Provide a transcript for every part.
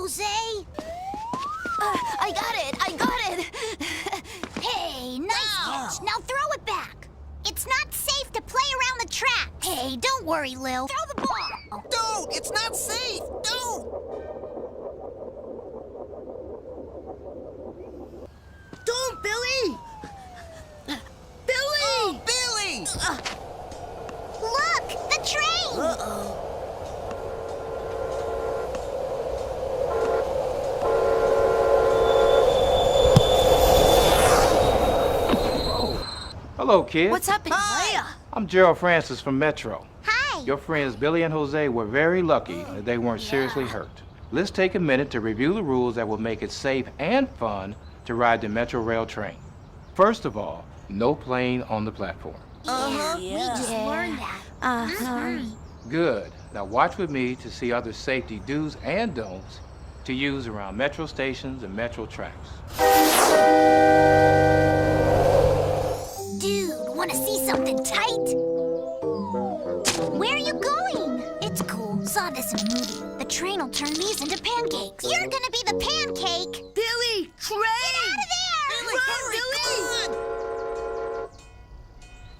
Jose! I got it! Hey, nice catch. Now throw it back. It's not safe to play around the track. Hey, don't worry, Lil. Throw the ball. Don't! It's not safe! Don't! Don't, Billy! Billy! Oh, Billy! Look, the train! Uh-oh. Hello, kids. What's happening? Hiya! I'm Gerald Francis from Metro. Hi. Your friends Billy and Jose were very lucky that they weren't seriously hurt. Let's take a minute to review the rules that will make it safe and fun to ride the Metro Rail train. First of all, no playing on the platform. We just learned that. Sorry. Good. Now watch with me to see other safety do's and don'ts to use around Metro stations and Metro tracks. Dude, wanna see something tight? Where are you going? It's cool. Saw this in a movie. The train will turn these into pancakes. You're gonna be the pancake! Billy! Train! Get out of there! Billy, hurry! Come on!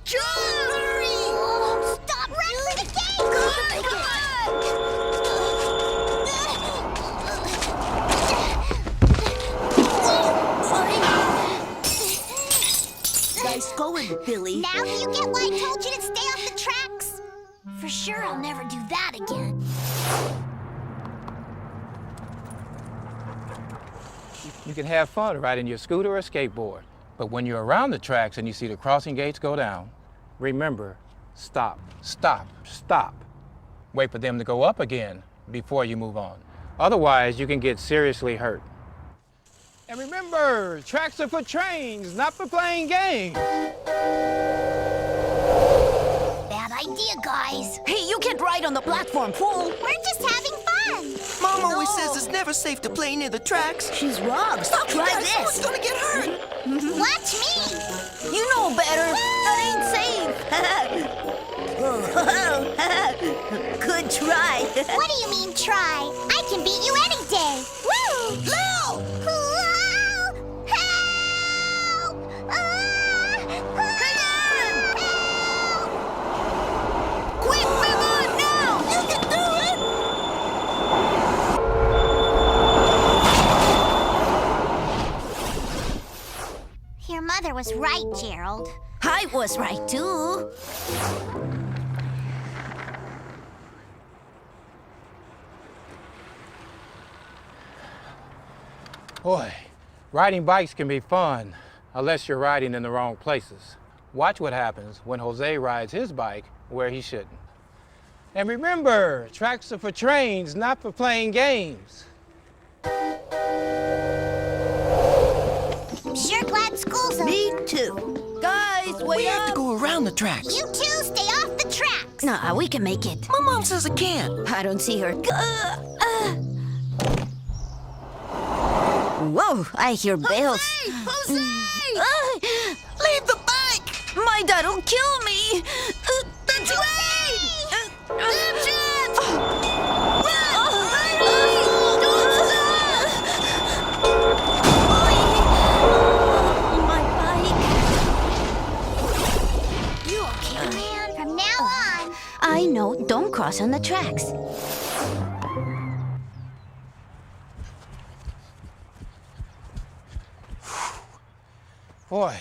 John! Hurry! Oh, stop! Run for the gate! Nice going, Billy. Now do you get why I told you to stay off the tracks? For sure I'll never do that again. You can have fun riding your scooter or skateboard, but when you're around the tracks and you see the crossing gates go down, remember, stop, stop, stop. Wait for them to go up again before you move on. Otherwise, you can get seriously hurt. And remember, tracks are for trains, not for playing games. Bad idea, guys. Hey, you can't ride on the platform, fool! We're just having fun. Mom always says it's never safe to play near the tracks. She's wrong. Stop, you Try guys! Someone's this. gonna get hurt! Watch me. You know better! That ain't safe! Good try. What do you mean, try? I can beat you any day. Woo! Lil! Help! Hang on! Help! Quick, move on now! You can do it! Your mother was right, Gerald. I was right, too. Boy, riding bikes can be fun, unless you're riding in the wrong places. Watch what happens when Jose rides his bike where he shouldn't. And remember, tracks are for trains, not for playing games. I'm sure glad school's over. Me too. Guys, We wait have to up! go around the tracks. You two stay off the tracks. Nah, we can make it. My mom says I can't. I don't see her. Whoa, I hear bells. Jose! Leave the bike! My dad will kill me! The train! Catch it! My bike. You okay, man? From now on. I know, don't cross on the tracks. Boy,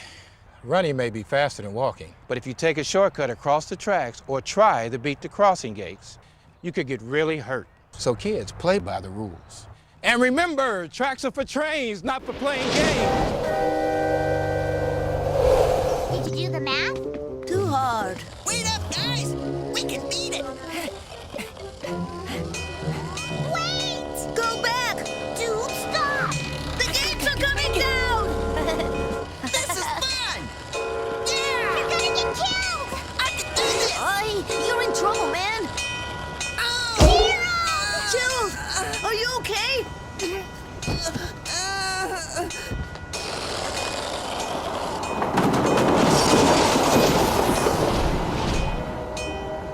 running may be faster than walking, but if you take a shortcut across the tracks or try to beat the crossing gates, you could get really hurt. So kids, play by the rules. And remember, tracks are for trains, not for playing games. Did you do the math? Too hard. Wait up, guys! We can beat it! Wait! Go back! Dude, stop! The gates are coming down! This is fun! You're gonna get killed! I can do this! You're in trouble, man. Gerald, are you okay?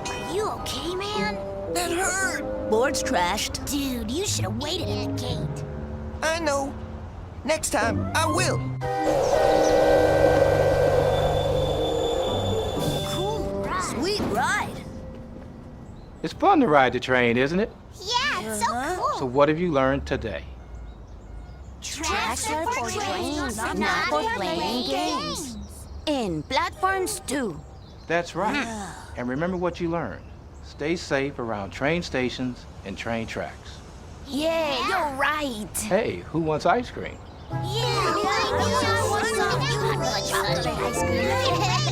Are you okay, man? That hurt. Board's trashed. Dude, you should have waited at the gate. I know. Next time, I will. Cool ride. Sweet ride. It's fun to ride the train, isn't it? Yeah, it's so cool. So what have you learned today? Tracks are for trains, not for playing games. And platforms too. That's right. And remember what you learned. Stay safe around train stations and train tracks. Yeah, you're right. Hey, who wants ice cream? Yeah, you want some chocolate ice cream?